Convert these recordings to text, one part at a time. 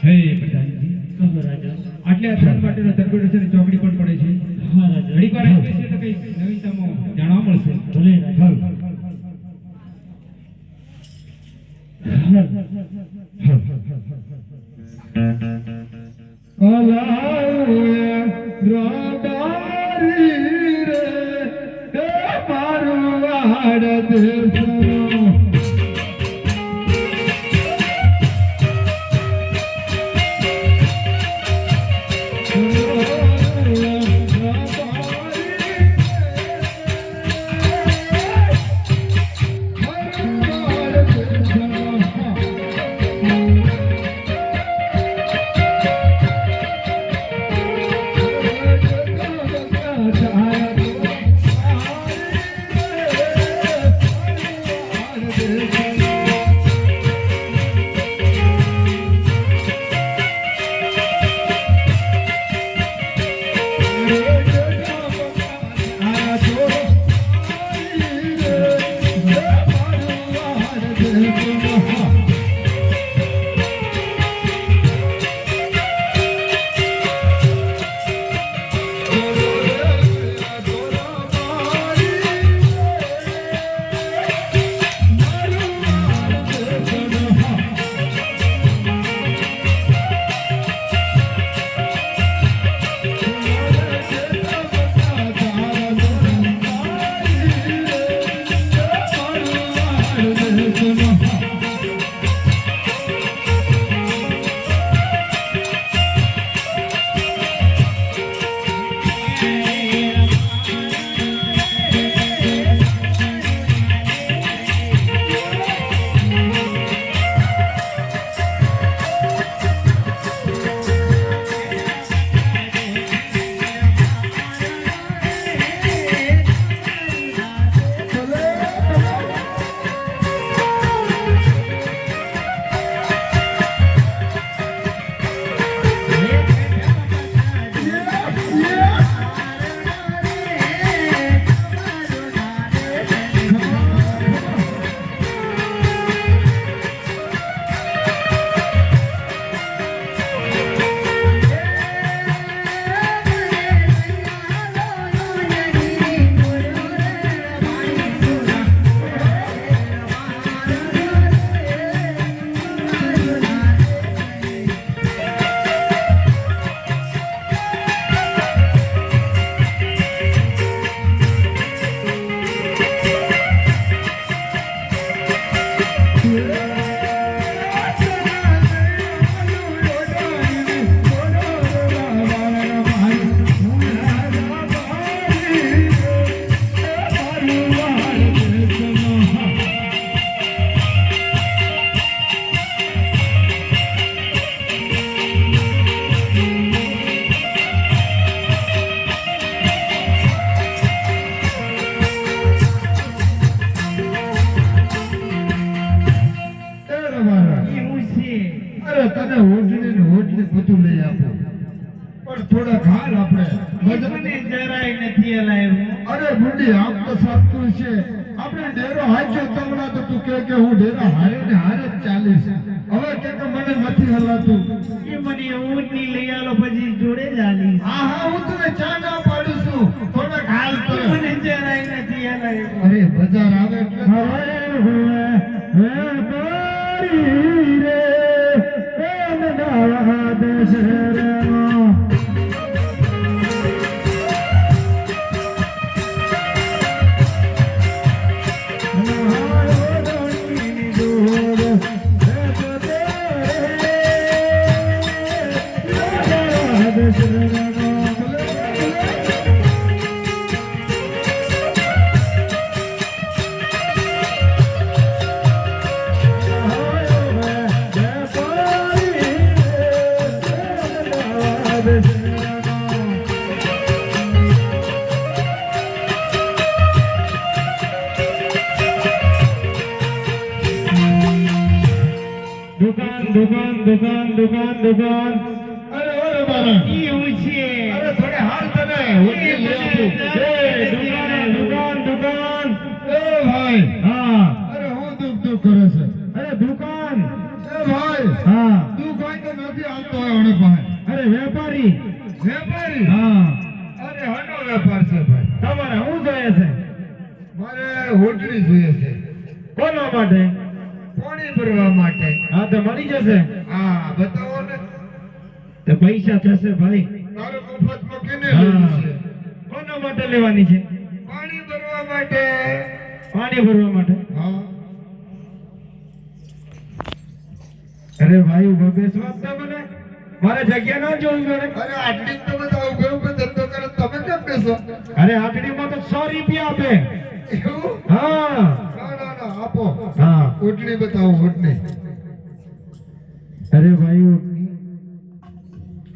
હે પ્રધાનજી કહો રાજા. આટલે અથાણ માટેનો તરબેડો છે ને ચોકડી પણ પડે છે હા રાજા. ઘડીક વાર આવી બેસીએ તો કઈ નવીનતામાં જાણવા મળશે ભલે રાજા. दुकान अरे अरे मारा ये ऊंचे अरे थोड़े हाल तने होती ले आपको दुकान ए भाई हां अरे હું દુખ કરે છે અરે દુકાન એ ભાઈ હા તું કોઈ તો નથી આવતો હોય ઓને પાસે અરે વેપારી વેપારી હા અરે હનો વેપાર છે ભાઈ તમારે શું જોઈએ છે મારે હોટલી જોઈએ છે કોના માટે પાણી ભરવા માટે હા તો મળી જશે હા બતાવો ને તો પૈસા થશે ભાઈ તારો મફતમાં કેને હા. લેવું છે કોના માટે લેવાની છે પાણી ભરવા માટે પાણી ભરવા માટે હા અરે ભાઈ ઉભો બેસવા જ દે મને મારે જગ્યા ન જોવી પડે અરે આટલી તો બધા ઉભે ઉભે ધંધો કરે તમે કેમ બેસો અરે આટડીમાં તો 100 રૂપિયા આપે એવું હા ના આપો હા ઓટલી બતાવો ઓટલી અરે ભાઈ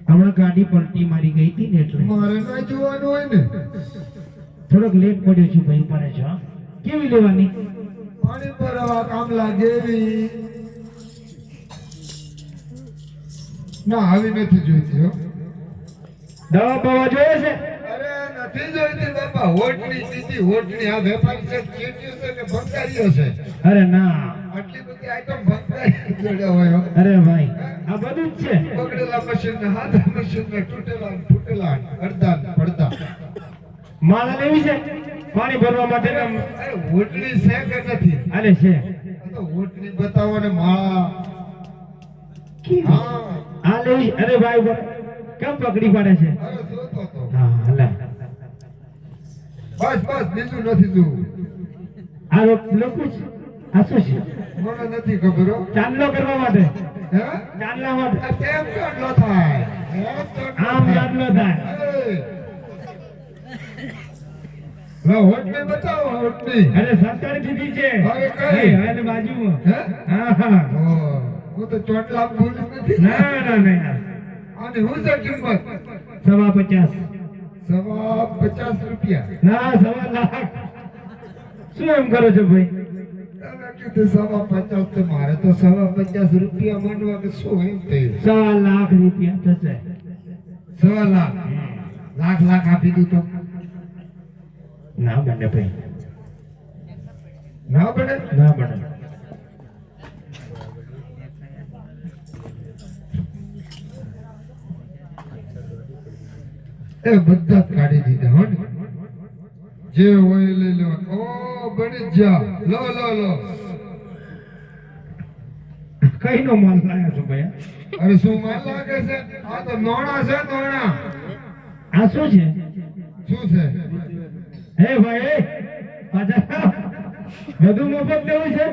હમણાં ગાડી પલટી મારી ગઈ હતી ને એટલે મારે ના જોવાનું હોય ને થોડોક લેટ પડ્યો છું ભાઈ પડે છે હા? કેવી લેવાની પાણી ભરવા કામ લાગે એવી ના આવી નથી જોઈતી હો દવા બવા જોઈએ છે અરે નથી જોઈતી બાપા હોટલી સીધી હોટલી આ વેપારી છે ચીટીઓ છે કે ભંગારીઓ છે અરે ના આટલી બધી આઈટમ ભંગારી જોડે હોય હો. અરે ભાઈ આ બધું જ છે બગડેલા મશીન ને હાથા મશીન ને તૂટેલા ને ફૂટેલા ને અડધા ને પડદા માળા લેવી છે પાણી ભરવા માટે અરે હોટલી છે કે નથી અરે છે આ તો હોટલી બતાવો ને માળા હા આ લેવી અરે ભાઈ ઉભો રહે. કેમ પકડી પાડે છે અરે જોતો તો હા હલા બસ બીજું નથી જોવું આ લોકો છે આ શું છે મને નથી ખબર હો ચાંદલો કરવા માટે હે ચાંદલા માટે આ કેમ ચાંદલો થાય એમ ચાંદલો આમ થાય. ચાંદલો થાય એ. લો, હોટલી બતાવો હોટલી અરે સરકારી દીધી છે અરે કઈ? અહીં, આને બાજુમાં હે હા હા ઓહ, હું તો ચોટલા ભૂલી નથી ના ના ના આની હું છે કિંમત 50 ₹50 ના 1.25 લાખ શું એમ કરો છો ભાઈ તમે કીધું 50 તો મારે તો ₹50 માનવા કે શું એમ થયું 1.25 લાખ રૂપિયા થશે 1.25 લાખ લાખ આપી દઉં તો ના બને ભાઈ ના બને ના બને એ બધા જ કાઢી દીધા હો ને જે હોય એ લઈ લેવાનું ઓ બની જ જા લો કઈ નો માલ લાયા છો ભાઈ અરે શું માલ લાગે છે આ તો નોણા છે નોણા આ શું છે શું છે હે ભાઈ પાછા બધું મફત લેવું છે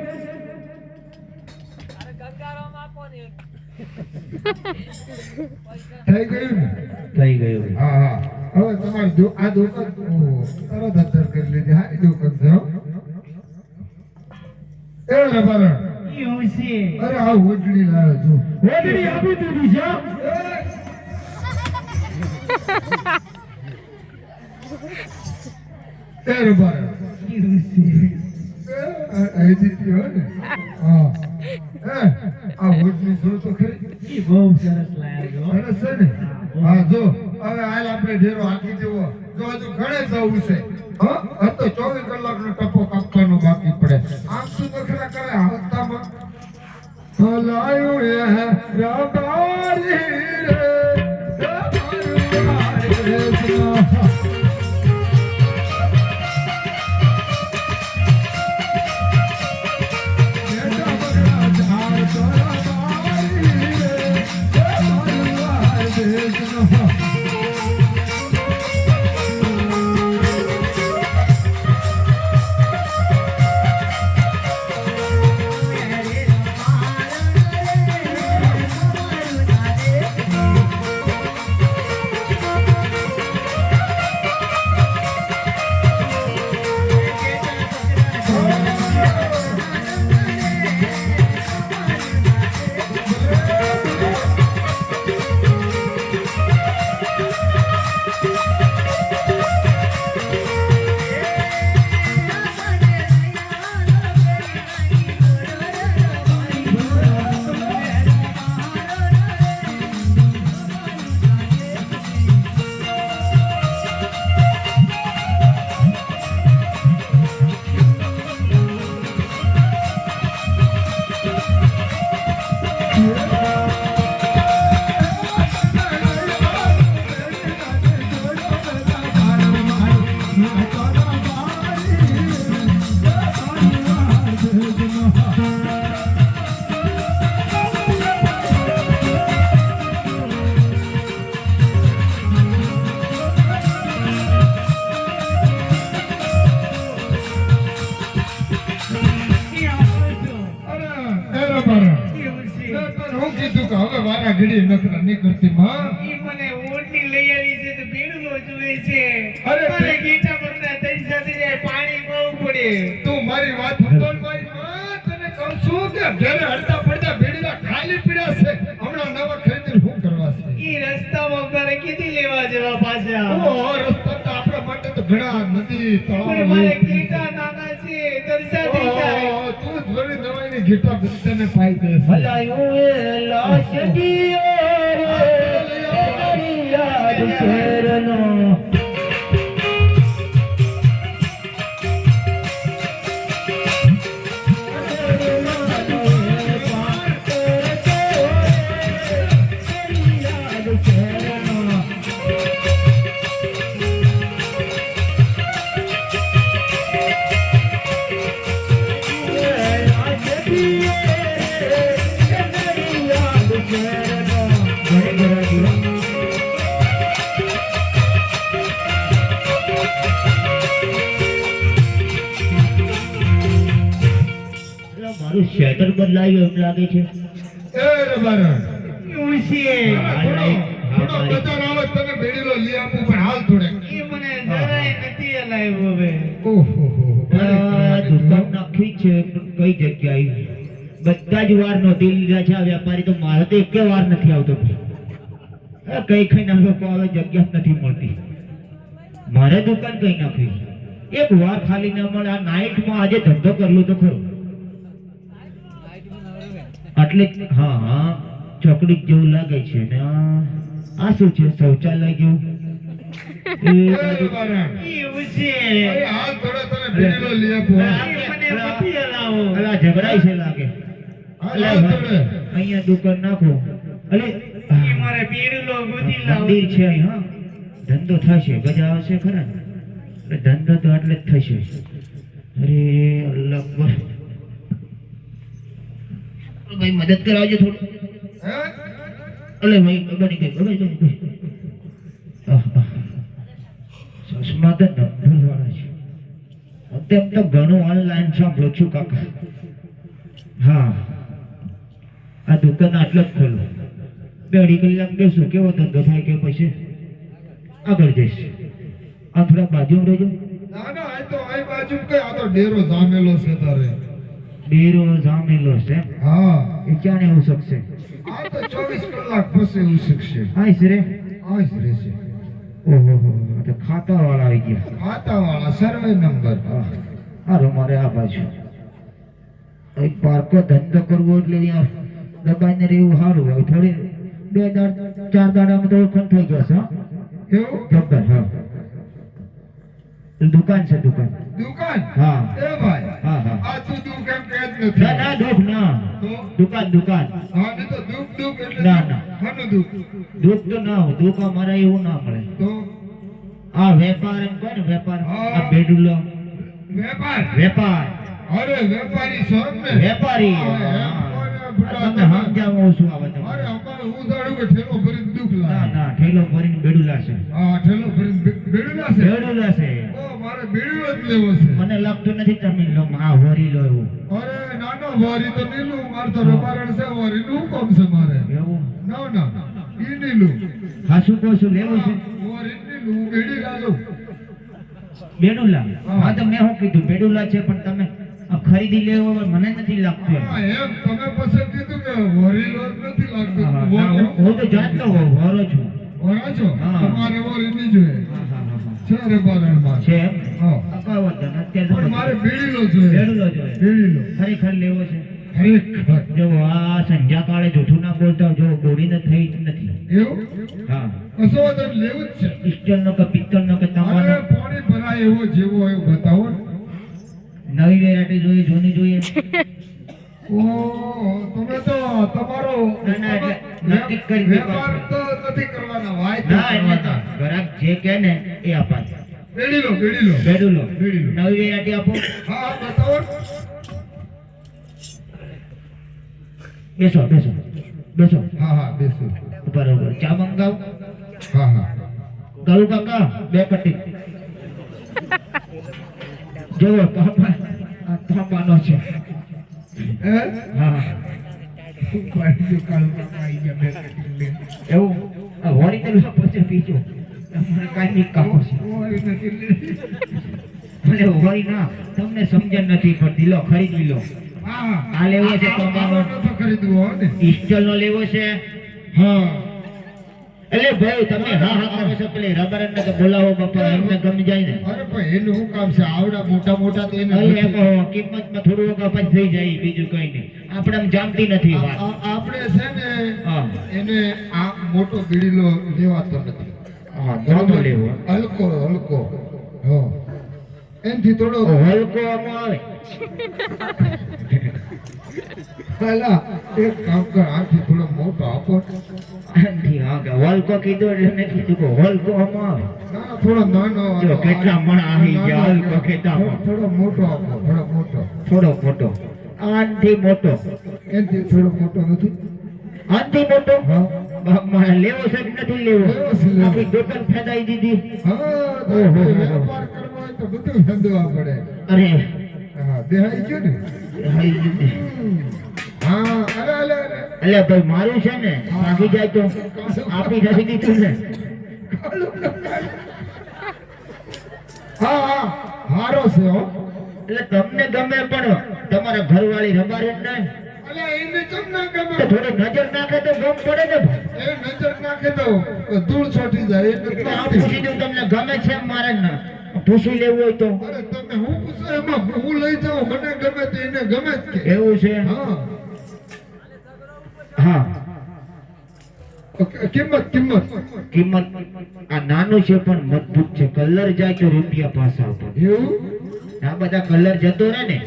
થઈ ગયું ને થઈ ગયું હા હવે તમારી આ દુકાન તરત અંદર કરી લીધી હા એ દુકાન છે હો એ રબારણ અરે આ હોટલી લાવ્યો છું ઓદડી આપી દીધી છે એ રબારણ અહીંથી હો ને હા આ હોટલી જો તો ખરી બહુ સરસ લાયા સરસ છે ને હા જો હવે હાલ આપણે ઢેરો હાકી દેવો જો હજુ ઘણે જવું છે હા આ તો 24 કલાકનો ટપો કાપવાનો બાકી પડે આમ શું નખરા કરે હપ્તામાં હલાયું એ રબારી રે અરે બારા તને હું કીધું કે હવે વારા ઘડી નખરા નહીં કરતી માં ઈ મને ઓટની લઈ આવી છે તો બેડુલો જોઈએ છે. અરે મને ગીતા પગના તઈ સાથે જાય પાણી બહુ પડે. તું મારી વાત સંભાળ મારી માં તને કહું છું કે ઘરે હડતા પડતા બેડીલા ખાલી પડ્યા છે હમણાં નવા ખરીદીને શું કરવા છે ઈ રસ્તામાં તારે કીધી લેવા જવા પાછા. ઓ રસ્તા તો આપણા માટે તો ઘણા નદી પણ તળાવ મારે ગીતા નાના છે તરસા થઈ જાય. ઓ, તું જ વળી દવાઈની ઘેટા બધાને પાઈ દે ભલાયું એ લાશડીઓ રે તારી યાદ શેરનો. મારું શેટર બદલાયું એમ લાગે છે. એ રે બારા એવું છે. થોડો બજાર આવે તને બેડીલો લઈ આપું પણ હાલ થોડે ઈ મને જરાય નથી હલાવ્યો હવે. ઓહો આ દુકાન નાખી છે પણ કઈ જગ્યાએ? બધા જ વાર નોંધી લીધા છે આ વેપારી તો મારે તો એકે વાર નથી આવતો. આ કઈ કઈ ના લોકો આવે જગ્યા જ નથી મળતી. મારે દુકાન કઈ નાખી એક વાર ખાલી ન મળે. આ નાઈટમાં આજે ધંધો કરલો તો ખરો એટલે હા હા ચોકડી જેવું લાગે છે ને આ શું છે શૌચાલય જેવું એ બાજુ બારા એવું છે. અરે હાલ થોડે તને બેડીલો લઈ આપું ઈ મને નથી હલાવો. અલા ઝઘડાય છે લાગે. હાલ હાલ થોડે અહીંયા દુકાન નાખો. અરે ઈ મારે બેડુલો ગોતી લાવો. મંદિર છે અહીં, હા ધંધો થશે ગજા આવશે ખરા ને? એટલે ધંધો તો એટલે જ થશે. અરે અલ્લાહ અકબર. ભાઈ મદદ કરાવજો થોડું. હે અલે ભાઈ બની ગઈ બની ગઈ. ચશ્મા તો નંબર વાળા છે. અત્યારે તો ઘણું ઓનલાઈન સાંભળું છું કાકા. હા આ દુકાન આટલો જ ખોલો. 2 કલાક બેસું કેવો ધંધો થાય કે પછી આગળ જઈશ. આ થોડા બાજુ રહેજો. ના ના આ તો આ બાજુ કઈ આ તો ડેરો જામેલો છે તારે ડેરો જામેલો છે. હા એ ક્યાં એવું શકશે? આ તો 24 કલાક પછી એવું શીખશે આઈસ રે. આ જ રહેશે ઓહો તો ખાતા વાળા આવી ગયા. ખાતાવાળા સર્વે નંબર હાલો મારે આ બાજુ એક પાર્કો ધંધો કરવો એટલે ત્યાં દબાઈને રહેવું સારું હોય. થોડી 2 દાડા 4 દાડામાં તો ઓળખાણ થઈ ગયા છે. હા કેવું જબ્બર. હા દુકાન છે દુકાન. દુકાન હા એ ભાઈ હા હા. આ તું દુકાન કહે જ ના નથી ના દુઃખ ના. તો દુકાન દુકાન હા નહીં તો દુઃખ એટલે ના, ના. શાનું દુઃખ દુઃખ તો ના હોય. દુઃખ અમારે એવું ના મળે. તો આ વેપાર એમ કહે ને વેપાર. હા. આ બેડુલો વેપાર વેપાર અરે વેપારી છો એમ ને વેપારી. હા, હા. એમ કોને બુડા તમને સમજાવું શું આવે અરે તમારે? અમારે હું જાણું કે ઠેલો ભરીને દુઃખ ના લાગે ના ઠેલો ભરીને બેડુલા છે. હા ઠેલો ભરીને બેડુલા છે બેડુલા છે. ઓ મારે બેડુલો જ લેવો છે મને લાગતું નથી તમે લો આ હોરી લો એવું. અરે નાનો વારી તો નીલું માર તો રબારણ છે વારી નું કામ છે મારે એવું ના ના ઈ નીલું હા શું કહો છો લેવું છે? વારી નીલું બેડી લાલો બેડુલા. હા. હા તો મેં શું કીધું બેડુલા છે પણ તમે આ ખરીદી લેવો હોય મને નથી લાગતું એમ. હા એમ તમે પછી કીધું કે વારી લો નથી લાગતું હા, ના, હું તો જાણતો હોરો છું. વરા છો હા. તમારે વારી નહીં જોઈએ હા હા હા હા. છે રબારણ માં છે એમ? હા આ કાંઈ વાંધો નહીં. અત્યારે પણ તો મારે બેડીલો જોઈએ બેડુલો જોઈએ. બેડીલો ખરેખર લેવો છે. ખરેખર જો આ સંધ્યા કાળે જૂઠું ના બોલતા જો ગોળીને થઈ જ નથી. એવું હા કશો વાંધો નહીં, લેવું જ છે સ્ટીલનો કે પિત્તળનો કે અરે તાંબાનો પાણી ભરાય એવો જેવો હોય એવું બતાવો ને. નવી વેરાયટી જોઈએ જૂની જોઈએ ઓહ, તમે તો તમારો ના, ના, એટલે નક્કી કરી દીધું. વેપાર તો નથી કરવાના, વાયદા ના એટલે તો કરવાના. ગ્રાહક જે કહે ને એ અપાય. બેડી લો, બેડી લો. બેડું લો. બેડી લો. નવી વેરાયટી આપો. હા, બતાવો. બેસો બેસો બેસો. હા, હા, બેસો. બરોબર. ચા મંગાવ. હા, હા. ગળું કાકા 2 પટ્ટી. જુઓ તાંબા, આ તાંબાનો છે. હે? હા શું પાડ્યું કાળું કાકા આઈ ગયા બે કટિંગ લઈને. એવું આ હોળી તો લો પછી પીજો. તમારે કાંઈ નહીં કાપો છે. ઓય નથી લીધી. ભલે હોળી ના તમને સમજણ નથી પડતી. લો ખરીદી લો. હા, આ લેવો છે તાંબાનો. આનો તો ખરીદવો હો ને. સ્ટીલ નો લેવો છે. હા. એટલે ભાઈ તમે હા હા કરો છો પેલી રબર ને તો બોલાવો બાપા એમને ગમી જાય ને. અરે પણ એનું શું કામ છે? આવડા મોટા મોટા તો એને અરે નથી. કહો કિંમતમાં થોડું કપાસ થઈ જાય બીજું કઈ નહીં. આપણે આમ જામતી નથી વાત. આપણે છે ને હા એને આ મોટો બીડીલો લેવાતો નથી. હા નાનો લેવો. હલકો હલકો. હા, એનથી થોડો હલકો આમાં આવે. પહેલા એક કામ કર, આથી થોડો મોટો આપો. આનાથી હા કે હલકો કીધું એટલે મેં કીધું કે હલકો આમાં આવે. ના, થોડો નાનો જો આપો. કેટલા મણ આવી ગયા હલકો ખેતામાં. થોડો મોટો આપો, થોડો મોટો. થોડો મોટો. આનાથી મોટો. એનથી થોડો મોટો નથી. આનાથી મોટો. હા. બાપ મારે લેવો છે કે નથી લેવો? લેવો છે, લેવો. આપણી દુકાન ફેદાઈ દીધી. હા, તો ઓહો. વેપાર કરવો હોય તો બધું ધંધવા પડે. અરે હા, દેહાઈ ગયું ને. હાઈ દીધી. હા, અરે અરે અરે. એટલે ભાઈ મારું છે ને ભાગી જાય તો આપી નથી દીધું ને. હા, હા, હારો છે હો. એટલે તમને ગમે પણ તમારા ઘરવાળી રબારે જ ને અલ્યા એને કેમ ના ગમે? તો થોડી નજર નાખે તો ગમ પડે ને ભાઈ. એ નજર નાખે તો ધૂળ છોટી જાય એટલે એટલે આ નથી. પૂછી દઉં તમને ગમે છે એમ મારે ના પૂછી લેવું હોય તો. અરે તમે હું પૂછો એમાં હું લઈ જાઉં, મને ગમે તો એને ગમે જ કે. એવું છે. હા. હા કિંમત કિંમત કિંમત આ નાનું છે પણ મજબૂત છે. કલર જાય તો રૂપિયા પાછા આપો. એવું? આ બધા કલર જતો રહે ને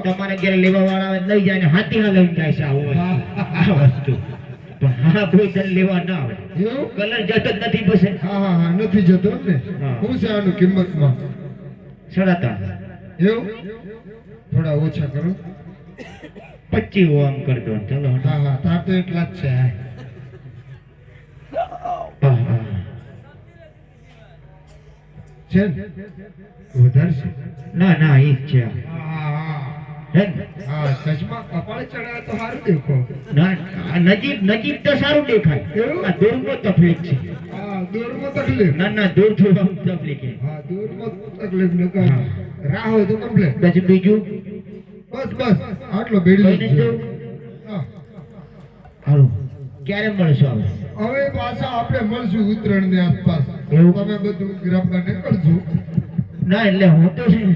તમારે ઘરે લેવા વાળા આવે લઈ જાય ને હાથી ના લઈને જાય છે આવું આ વસ્તુ. પણ હા કોઈ તને લેવા ના આવે. એવું? કલર જતો જ નથી પછી. હા, હા, હા, નથી જતો ને. હા. શું છે આનું કિંમતમાં? 37. એવું? થોડા ઓછા કરો. 25 આમ કરી દો ચલો. હા, હા, તાર તો એટલા જ છે. છે ને? વધારે છે. ના ના ઈ જ છે. હા, હા, હે ને? હા, ચશ્મા કપાળે ચડાવે તો સારું દેખો. ના આ નજીક નજીક તો સારું દેખાય. એવું? આ દૂરમાં તકલીફ છે. હા, દૂરમાં તકલીફ. ના ના દૂર થોડું આમ તકલીફ છે. હા, દૂરમાં તકલીફ ને કાંઈ. હા. રાહ હોય તો કમ્પ્લેટ. પછી બીજું બસ બસ આટલો બેડી કઈ નથી છે. જવું? હા. હારું ક્યારે મળશો હવે? હવે પાછા આપણે મળશું ઉત્તરાયણ ની આસપાસ. એવું? તમે બધું ગ્રામમાં નીકળજો. ના એટલે હું તો છે ને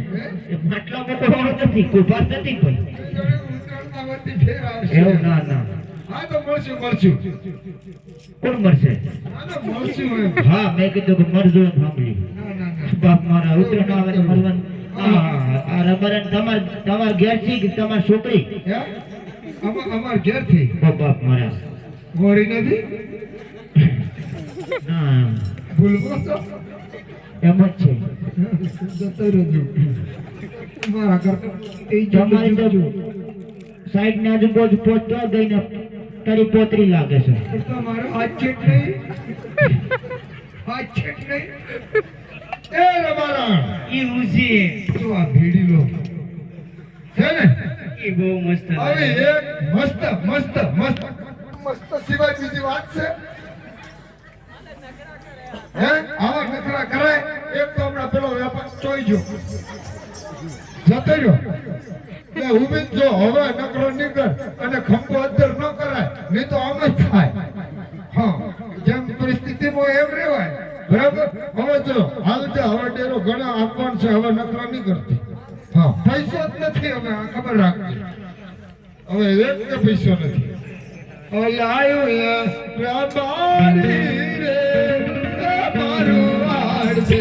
એ માટલો મોટો વાળો નથી કુભાર નથી કોઈ. ઉત્તરાયણમાં વચ્ચે ફેર આવશે. એવું ના ના હા, તો મળશું મળશું. કોણ મળશે? હા, તો મળશું એમ. હા મેં કીધું કે મરજો એમ સાંભળી. ના ના ના. બાપ મારા ઉતરણ આવે તો મરવાનું. આ રબરન તમાર ઘેર છે કે તમાર છોકરી? હે? અમાર ઘેરથી ઓ બાપ મારા. મોરી નથી. ના ભૂલવો છો? એમ જ છે. જતો રહેજો. મારા કરતા એ તમારી તો જજો. સાઈડ ને આજુબાજુ પહોંચતો ગઈને તારી પોતરી લાગે છે. તમારો હાથ છેટ નહીં. હાથ છેટ નહીં. એ રબારા ઈ ઉસી તો આ ભીડી લો છે ને? ઈ બહુ મસ્ત હવે એક મસ્ત મસ્ત મસ્ત મસ્ત સિવાય બીજી વાત છે? હે? આવા નખરા કરાય? એક તો હમણાં પેલો વેપાર ચોઈ ગયો. જતો રહ્યો. એટલે ઊભી જ જો હવે નકરો નીકળ અને ખંભો અંદર ન કરાય નહીં તો આમ જ થાય. હા, જેમ પરિસ્થિતિમાં એમ રહેવાય. બરાબર? હવે જો હાલ છે, હવે ડેરો ઘણા આપવાનું છે, હવે નકરા નહીં કરતી. હા, પૈસો જ નથી હવે, આ ખબર રાખજો. હવે એક કે પૈસો નથી. લાયો રબારી રે મારું વાડ છે.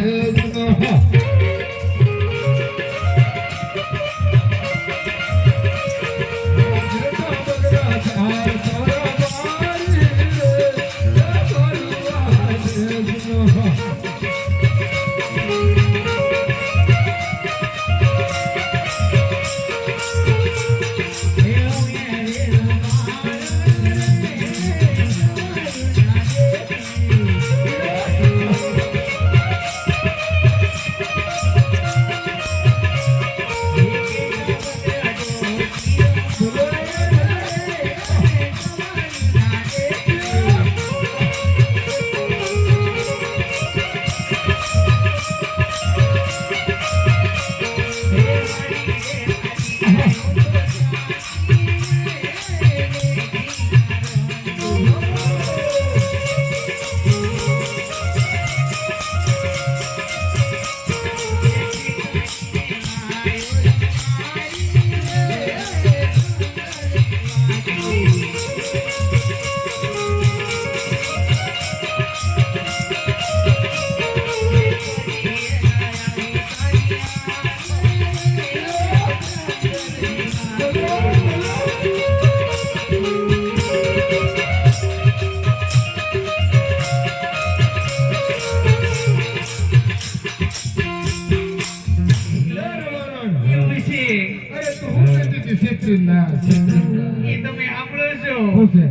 ચંદ્રિકા. એ તમે આપણો છો શું છે?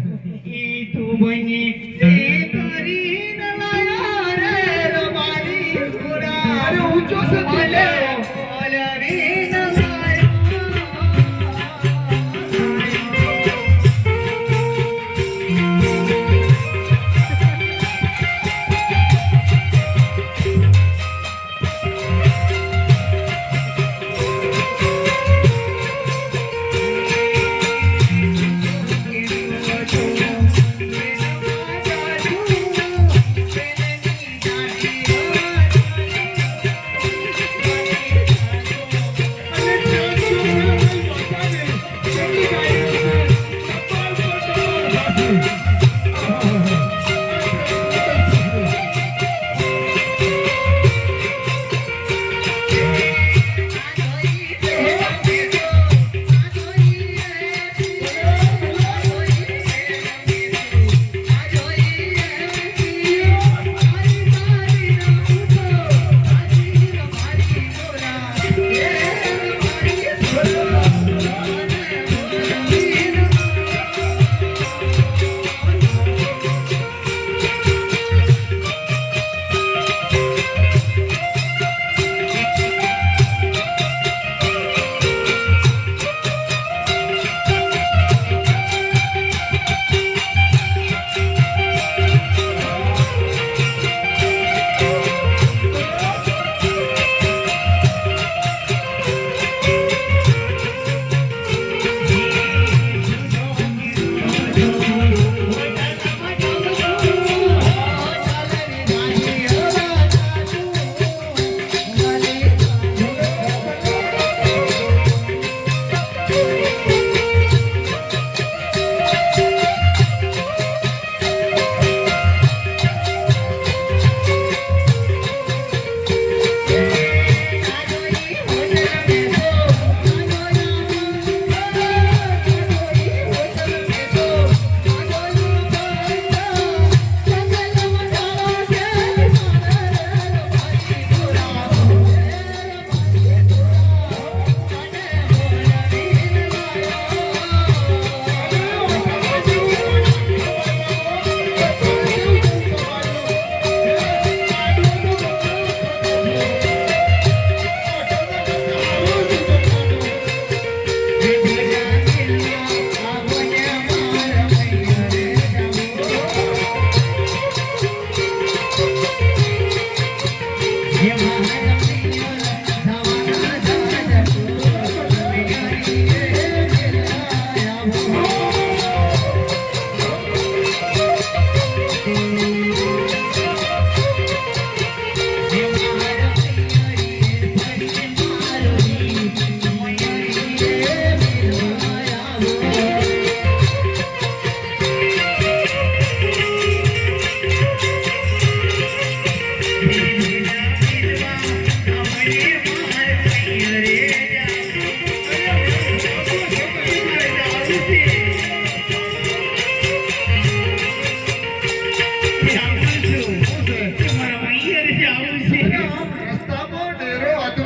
ઈ તું બની તે કરીને લાયા રે રબારી પુરા અરે ઊંચો છે ઓલે ઓલે રે નલાયા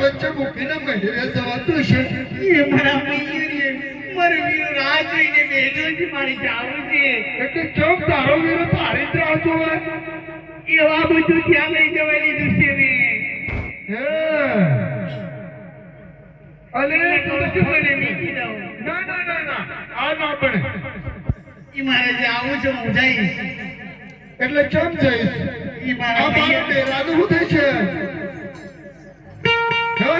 વચ્ચે મૂકીને મંદિરે જવાતું છે. એ મારા મૈયરે મારો વીરો રાહ જોઈને બેઠો છે, મારે જાવું છે. એટલે ચોક તારો વીરો તારી જ રાહ જોવે. એવા બધું ત્યાં લઈ જવા લીધું છે મેં. હે અલે તો શું મને મૂકી દઉં? ના ના ના ના આ ના બને. એ મારે જાવું છે, હું જઈશ. એટલે કેમ જઈશ? એ મારા આ મારું મૈયર ડેરાનું શું થાય છે? હે?